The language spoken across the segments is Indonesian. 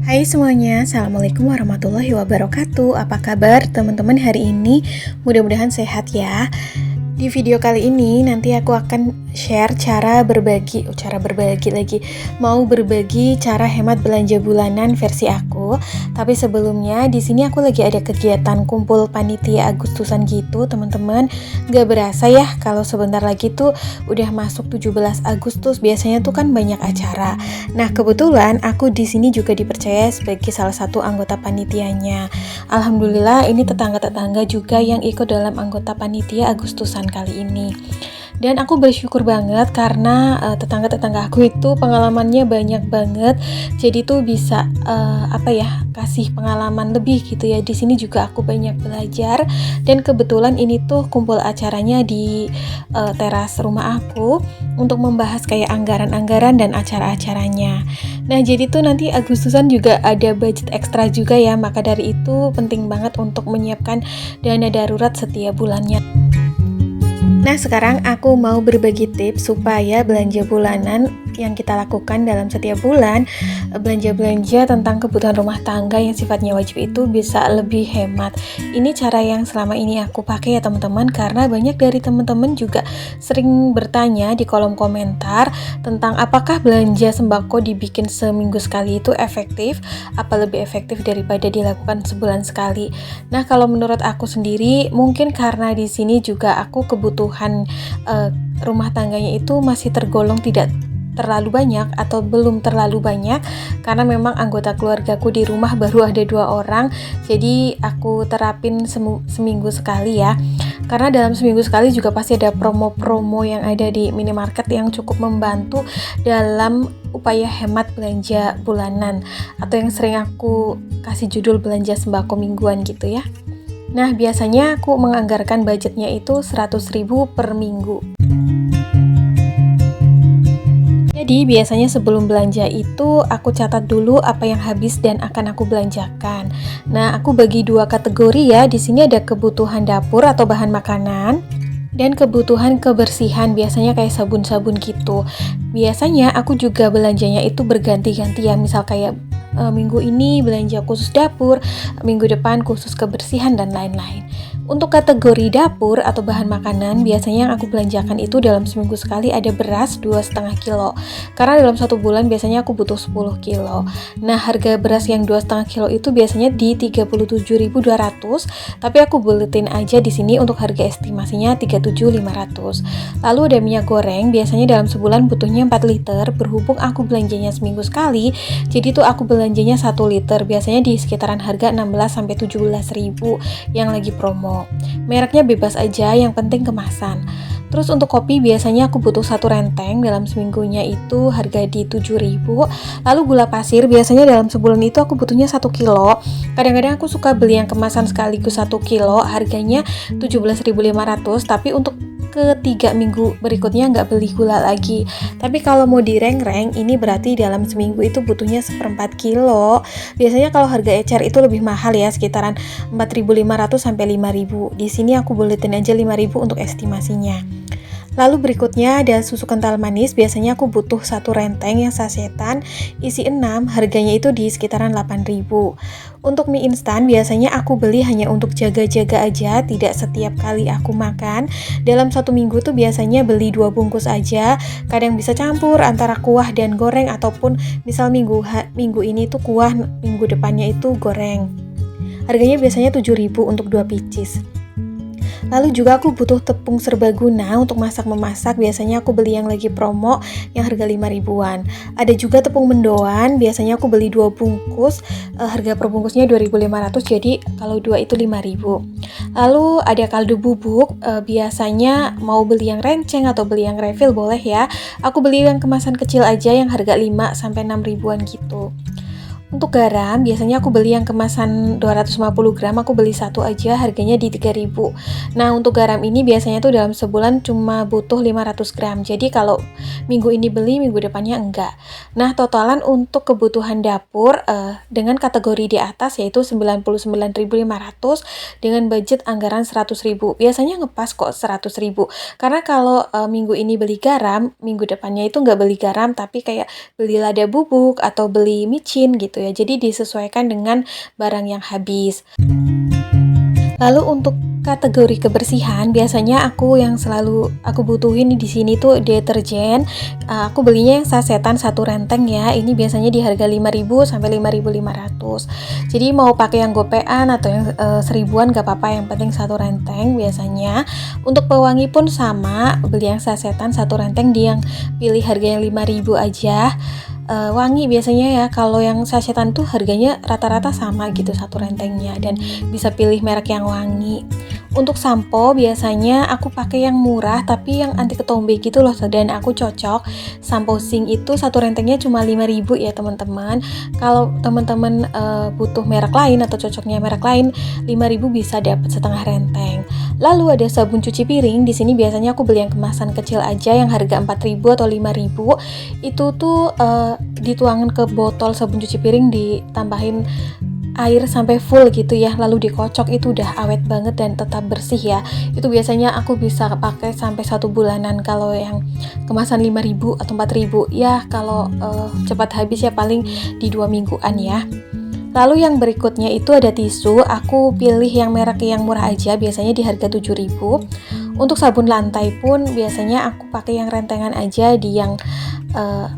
Hai semuanya, Assalamualaikum warahmatullahi wabarakatuh. Apa kabar teman-teman hari ini? Mudah-mudahan sehat ya. Di video kali ini nanti aku akan share cara berbagi cara hemat belanja bulanan versi aku. Tapi sebelumnya di sini aku lagi ada kegiatan kumpul panitia Agustusan gitu, teman-teman. Gak berasa ya kalau sebentar lagi tuh udah masuk 17 Agustus. Biasanya tuh kan banyak acara. Nah, kebetulan aku di sini juga dipercaya sebagai salah satu anggota panitianya. Alhamdulillah ini tetangga-tetangga juga yang ikut dalam anggota panitia Agustusan kali ini. Dan aku bersyukur banget karena tetangga-tetangga aku itu pengalamannya banyak banget. Jadi tuh bisa kasih pengalaman lebih gitu ya. Di sini juga aku banyak belajar dan kebetulan ini tuh kumpul acaranya di teras rumah aku untuk membahas kayak anggaran-anggaran dan acara-acaranya. Nah, jadi tuh nanti Agustusan juga ada budget ekstra juga ya. Maka dari itu penting banget untuk menyiapkan dana darurat setiap bulannya. Nah, sekarang aku mau berbagi tips supaya belanja bulanan yang kita lakukan dalam setiap bulan, belanja-belanja tentang kebutuhan rumah tangga yang sifatnya wajib itu bisa lebih hemat. Ini cara yang selama ini aku pakai ya teman-teman, karena banyak dari teman-teman juga sering bertanya di kolom komentar tentang apakah belanja sembako dibikin seminggu sekali itu efektif, apa lebih efektif daripada dilakukan sebulan sekali. Nah, kalau menurut aku sendiri mungkin karena di sini juga aku kebutuhan rumah tangganya itu masih tergolong tidak terlalu banyak atau belum terlalu banyak, karena memang anggota keluargaku di rumah baru ada 2 orang, jadi aku terapin seminggu sekali ya, karena dalam seminggu sekali juga pasti ada promo-promo yang ada di minimarket yang cukup membantu dalam upaya hemat belanja bulanan, atau yang sering aku kasih judul belanja sembako mingguan gitu ya. Nah, biasanya aku menganggarkan budgetnya itu 100.000 per minggu. Jadi biasanya sebelum belanja itu aku catat dulu apa yang habis dan akan aku belanjakan. Nah, aku bagi 2 kategori ya. Di sini ada kebutuhan dapur atau bahan makanan dan kebutuhan kebersihan, biasanya kayak sabun-sabun gitu. Biasanya aku juga belanjanya itu berganti-ganti ya. Misal kayak minggu ini belanja khusus dapur, minggu depan khusus kebersihan dan lain-lain. Untuk kategori dapur atau bahan makanan, biasanya yang aku belanjakan itu dalam seminggu sekali ada beras 2,5 kilo. Karena dalam 1 bulan biasanya aku butuh 10 kilo. Nah, harga beras yang 2,5 kilo itu biasanya di 37.200, tapi aku buletin aja di sini untuk harga estimasinya 37.500. Lalu ada minyak goreng, biasanya dalam sebulan butuhnya 4 liter, berhubung aku belanjanya seminggu sekali, jadi tuh aku belanjanya 1 liter, biasanya di sekitaran harga 16-17 ribu yang lagi promo. Mereknya bebas aja, yang penting kemasan. Terus untuk kopi biasanya aku butuh 1 renteng, dalam seminggunya itu harga di 7.000. Lalu gula pasir biasanya dalam sebulan itu aku butuhnya 1 kilo. Kadang-kadang aku suka beli yang kemasan sekaligus 1 kilo, harganya 17.500, tapi untuk ketiga minggu berikutnya nggak beli gula lagi. Tapi kalau mau direng-reng, ini berarti dalam seminggu itu butuhnya 1/4 kilo. Biasanya kalau harga ecer itu lebih mahal ya, sekitaran 4.500 sampai 5.000. Di sini aku buletin aja 5.000 untuk estimasinya. Lalu berikutnya ada susu kental manis, biasanya aku butuh 1 renteng yang sasetan, isi 6, harganya itu di sekitaran 8.000. Untuk mie instan biasanya aku beli hanya untuk jaga-jaga aja, tidak setiap kali aku makan. Dalam 1 minggu tuh biasanya beli 2 bungkus aja, kadang bisa campur antara kuah dan goreng, ataupun misal minggu ini tuh kuah, minggu depannya itu goreng. Harganya biasanya 7.000 untuk 2 pieces. Lalu juga aku butuh tepung serbaguna untuk masak-memasak, biasanya aku beli yang lagi promo yang harga 5 ribuan. Ada juga tepung mendoan, biasanya aku beli 2 bungkus, harga per bungkusnya 2.500, jadi kalau 2 itu 5.000. Lalu ada kaldu bubuk, biasanya mau beli yang renceng atau beli yang refill boleh ya. Aku beli yang kemasan kecil aja yang harga 5 sampai 6 ribuan gitu. Untuk garam, biasanya aku beli yang kemasan 250 gram, aku beli 1 aja, harganya di 3.000. Nah, untuk garam ini biasanya tuh dalam sebulan cuma butuh 500 gram. Jadi kalau minggu ini beli, minggu depannya enggak. Nah, totalan untuk kebutuhan dapur dengan kategori di atas yaitu 99.500 dengan budget anggaran 100.000. Biasanya ngepas kok 100.000. Karena kalau minggu ini beli garam, minggu depannya itu enggak beli garam, tapi kayak beli lada bubuk atau beli micin gitu ya. ya. Jadi disesuaikan dengan barang yang habis. Lalu untuk kategori kebersihan, biasanya yang selalu aku butuhin di sini tuh deterjen. Aku belinya yang sasetan satu renteng ya. Ini biasanya di harga 5.000 sampai 5.500. Jadi mau pakai yang gopean atau yang seribuan gak apa-apa, yang penting satu renteng biasanya. Untuk pewangi pun sama, beli yang sasetan satu renteng, pilih harga yang 5.000 aja. Wangi biasanya ya, kalau yang sasetan tuh harganya rata-rata sama gitu satu rentengnya, dan bisa pilih merek yang wangi. Untuk sampo biasanya aku pakai yang murah tapi yang anti ketombe gitu loh, dan aku cocok sampo Sing itu satu rentengnya cuma 5.000 ya teman-teman. Kalau teman-teman butuh merek lain atau cocoknya merek lain, 5.000 bisa dapat setengah renteng. Lalu ada sabun cuci piring. Di sini biasanya aku beli yang kemasan kecil aja yang harga 4.000 atau 5.000. Itu tuh dituangin ke botol sabun cuci piring, ditambahin air sampai full gitu ya, lalu dikocok, itu udah awet banget dan tetap bersih ya. Itu biasanya aku bisa pakai sampai 1 bulanan. Kalau yang kemasan 5.000 atau 4.000 ya, kalau cepat habis ya paling di 2 mingguan ya. Lalu yang berikutnya itu ada tisu. Aku pilih yang merek yang murah aja, biasanya di harga 7.000. Untuk sabun lantai pun biasanya aku pakai yang rentengan aja, di yang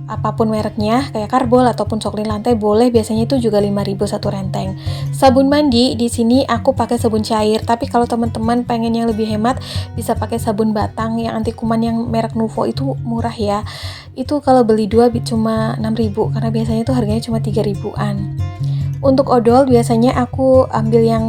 apapun mereknya, kayak Karbol ataupun Soklin lantai boleh, biasanya itu juga 5.000 satu renteng. Sabun mandi di sini aku pakai sabun cair, tapi kalau teman-teman pengen yang lebih hemat bisa pakai sabun batang yang anti kuman yang merek Nuvo, itu murah ya. Itu kalau beli 2 cuma 6.000, karena biasanya itu harganya cuma 3.000-an. Untuk odol biasanya aku ambil yang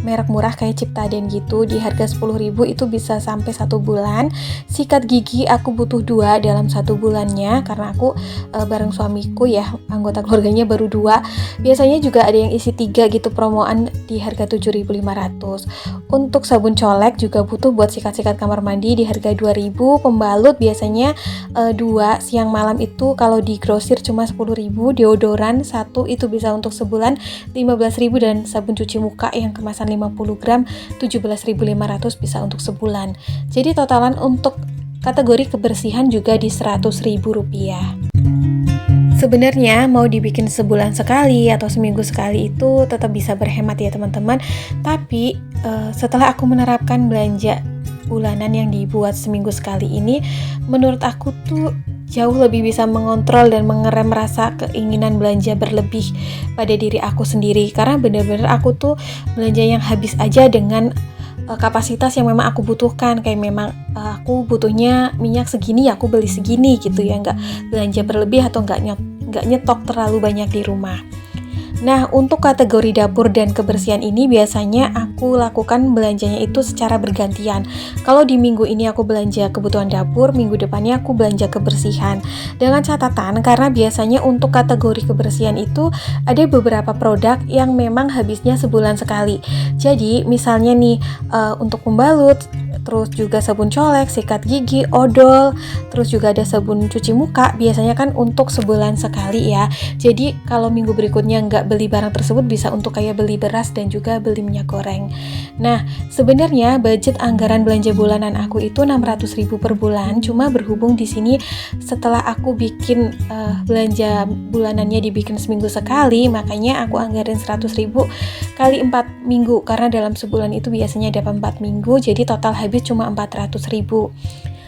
merek murah kayak Ciptaden gitu, di harga 10.000 itu bisa sampai 1 bulan. Sikat gigi aku butuh 2 dalam 1 bulannya, karena aku bareng suamiku ya, anggota keluarganya baru 2. Biasanya juga ada yang isi 3 gitu, promoan di harga 7.500. Untuk sabun colek juga butuh buat sikat-sikat kamar mandi di harga 2.000. Pembalut biasanya 2 siang malam itu kalau di grosir cuma 10.000. Deodoran 1 itu bisa untuk sebulan 15.000, dan sabun cuci muka yang kemasan 50 gram 17.500 bisa untuk sebulan. Jadi totalan untuk kategori kebersihan juga di 100.000 rupiah. Sebenarnya mau dibikin sebulan sekali atau seminggu sekali itu tetap bisa berhemat ya teman-teman. Tapi setelah aku menerapkan belanja bulanan yang dibuat seminggu sekali ini, menurut aku tuh jauh lebih bisa mengontrol dan mengerem rasa keinginan belanja berlebih pada diri aku sendiri. Karena bener-bener aku tuh belanja yang habis aja dengan kapasitas yang memang aku butuhkan. Kayak memang aku butuhnya minyak segini ya aku beli segini gitu ya, nggak belanja berlebih atau nggak nyetok terlalu banyak di rumah. Nah, untuk kategori dapur dan kebersihan ini biasanya aku lakukan belanjanya itu secara bergantian. Kalau di minggu ini aku belanja kebutuhan dapur, minggu depannya aku belanja kebersihan. Dengan catatan, karena biasanya untuk kategori kebersihan itu ada beberapa produk yang memang habisnya sebulan sekali. Jadi, misalnya nih untuk pembalut, terus juga sabun colek, sikat gigi, odol, terus juga ada sabun cuci muka, biasanya kan untuk sebulan sekali ya. Jadi kalau minggu berikutnya nggak beli barang tersebut, bisa untuk kayak beli beras dan juga beli minyak goreng. Nah, sebenarnya budget anggaran belanja bulanan aku itu 600.000 per bulan. Cuma berhubung di sini setelah aku bikin belanja bulanannya dibikin seminggu sekali, makanya aku anggarin 100.000 kali 4 minggu, karena dalam sebulan itu biasanya ada 4 minggu, jadi total habis cuma 400.000.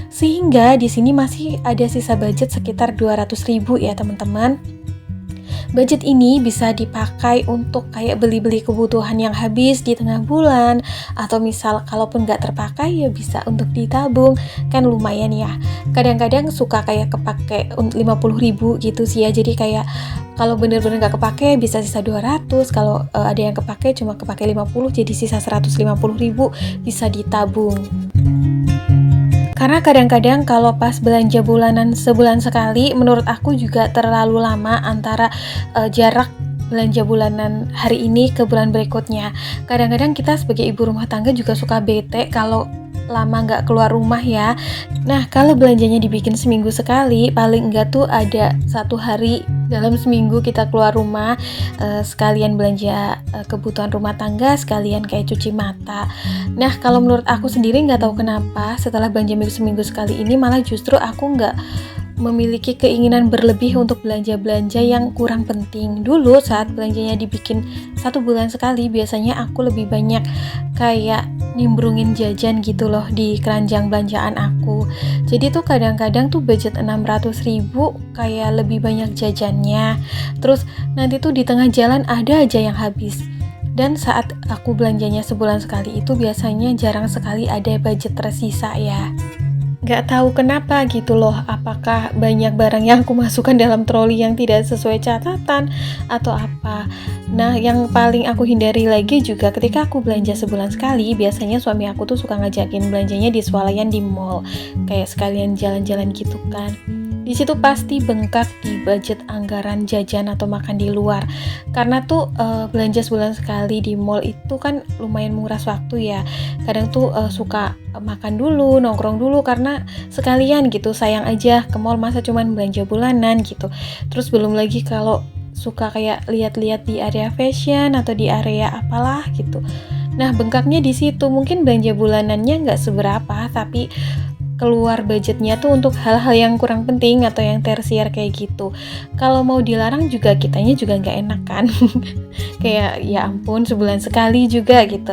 Sehingga di sini masih ada sisa budget sekitar 200.000 ya teman-teman. Budget ini bisa dipakai untuk kayak beli-beli kebutuhan yang habis di tengah bulan, atau misal kalaupun nggak terpakai ya bisa untuk ditabung, kan lumayan ya. Kadang-kadang suka kayak kepake 50.000 gitu sih ya, jadi kayak kalau bener-bener nggak kepake bisa sisa 200, kalau ada yang kepake cuma kepake 50, jadi sisa 150.000 bisa ditabung. Karena kadang-kadang kalau pas belanja bulanan sebulan sekali, menurut aku juga terlalu lama antara jarak belanja bulanan hari ini ke bulan berikutnya. Kadang-kadang kita sebagai ibu rumah tangga juga suka bete kalau lama nggak keluar rumah ya. Nah, kalau belanjanya dibikin seminggu sekali, paling enggak tuh ada 1 hari dalam seminggu kita keluar rumah, sekalian belanja kebutuhan rumah tangga, sekalian kayak cuci mata. Nah, kalau menurut aku sendiri nggak tahu kenapa setelah belanja seminggu sekali ini malah justru aku nggak memiliki keinginan berlebih untuk belanja-belanja yang kurang penting. Dulu saat belanjanya dibikin 1 bulan sekali, biasanya aku lebih banyak kayak nimbrungin jajan gitu loh di keranjang belanjaan aku. Jadi tuh kadang-kadang tuh budget 600.000 kayak lebih banyak jajannya. Terus nanti tuh di tengah jalan ada aja yang habis. Dan saat aku belanjanya sebulan sekali itu biasanya jarang sekali ada budget tersisa ya. Gak tahu kenapa gitu loh, apakah banyak barang yang aku masukkan dalam troli yang tidak sesuai catatan atau apa. Nah, yang paling aku hindari lagi juga ketika aku belanja sebulan sekali, biasanya suami aku tuh suka ngajakin belanjanya di swalayan di mall, kayak sekalian jalan-jalan gitu kan. Di situ pasti bengkak di budget anggaran jajan atau makan di luar. Karena tuh belanja sebulan sekali di mall itu kan lumayan menguras waktu ya. Kadang tuh suka makan dulu, nongkrong dulu karena sekalian gitu, sayang aja ke mall masa cuman belanja bulanan gitu. Terus belum lagi kalau suka kayak lihat-lihat di area fashion atau di area apalah gitu. Nah, bengkaknya di situ. Mungkin belanja bulanannya nggak seberapa, tapi keluar budgetnya tuh untuk hal-hal yang kurang penting atau yang tersier kayak gitu. Kalau mau dilarang juga kitanya juga nggak enak kan. Kayak ya ampun sebulan sekali juga gitu.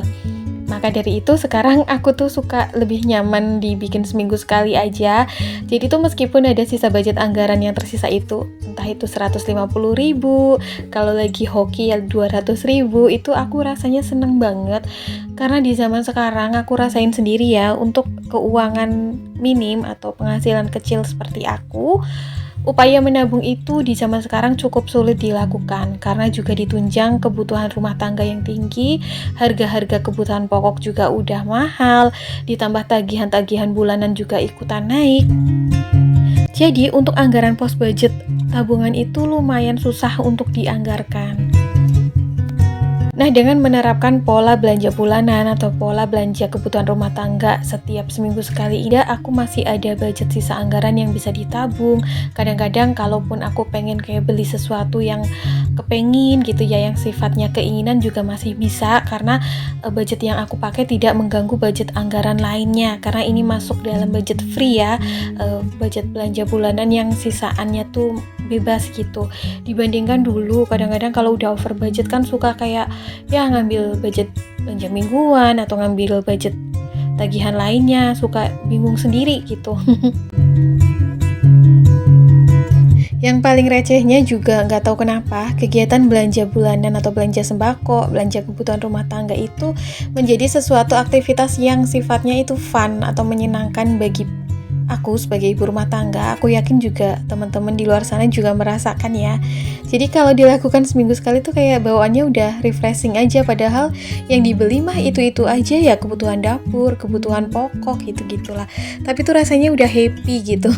Maka dari itu sekarang aku tuh suka lebih nyaman dibikin seminggu sekali aja. Jadi tuh meskipun ada sisa budget anggaran yang tersisa itu, entah itu 150.000, kalau lagi hoki ya 200.000, itu aku rasanya seneng banget. Karena di zaman sekarang aku rasain sendiri ya, untuk keuangan minim atau penghasilan kecil seperti aku, upaya menabung itu di zaman sekarang cukup sulit dilakukan karena juga ditunjang kebutuhan rumah tangga yang tinggi, harga-harga kebutuhan pokok juga udah mahal, ditambah tagihan-tagihan bulanan juga ikutan naik. Jadi untuk anggaran pos budget tabungan itu lumayan susah untuk dianggarkan. Nah, dengan menerapkan pola belanja bulanan atau pola belanja kebutuhan rumah tangga setiap seminggu sekali ini, aku masih ada budget sisa anggaran yang bisa ditabung. Kadang-kadang kalaupun aku pengen kayak beli sesuatu yang kepengin gitu ya, yang sifatnya keinginan juga masih bisa karena budget yang aku pakai tidak mengganggu budget anggaran lainnya. Karena ini masuk dalam budget free ya, budget belanja bulanan yang sisaannya tuh bebas gitu. Dibandingkan dulu kadang-kadang kalau udah over budget kan suka kayak ya ngambil budget belanja mingguan atau ngambil budget tagihan lainnya, suka bingung sendiri gitu. Yang paling recehnya juga nggak tahu kenapa kegiatan belanja bulanan atau belanja sembako, belanja kebutuhan rumah tangga itu menjadi sesuatu aktivitas yang sifatnya itu fun atau menyenangkan bagi aku sebagai ibu rumah tangga. Aku yakin juga teman-teman di luar sana juga merasakan ya. Jadi kalau dilakukan seminggu sekali tuh kayak bawaannya udah refreshing aja, padahal yang dibeli mah itu-itu aja ya, kebutuhan dapur, kebutuhan pokok gitu-gitulah. Tapi tuh rasanya udah happy gitu.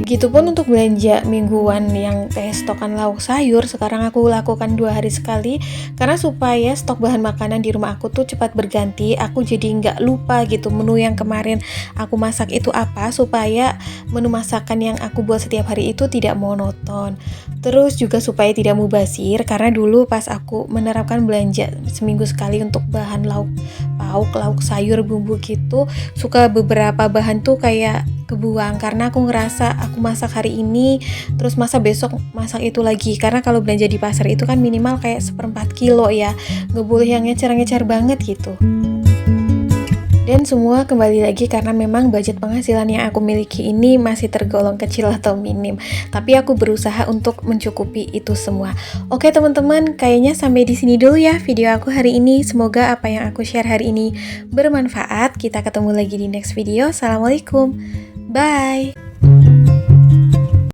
Begitupun untuk belanja mingguan yang kayak stokan lauk sayur, sekarang aku lakukan 2 hari sekali karena supaya stok bahan makanan di rumah aku tuh cepat berganti. Aku jadi nggak lupa gitu menu yang kemarin aku masak itu apa, supaya menu masakan yang aku buat setiap hari itu tidak monoton. Terus juga supaya tidak mubazir, karena dulu pas aku menerapkan belanja seminggu sekali untuk bahan lauk pauk, lauk sayur, bumbu gitu, suka beberapa bahan tuh kayak kebuang karena aku ngerasa aku masak hari ini terus masa besok masak itu lagi, karena kalau belanja di pasar itu kan minimal kayak 1/4 kilo ya, nggak boleh yang ngecer-ngecer banget gitu. Dan semua kembali lagi karena memang budget penghasilan yang aku miliki ini masih tergolong kecil atau minim, tapi aku berusaha untuk mencukupi itu semua. Oke teman-teman, kayaknya sampai di sini dulu ya video aku hari ini. Semoga apa yang aku share hari ini bermanfaat. Kita ketemu lagi di next video. Assalamualaikum. Bye.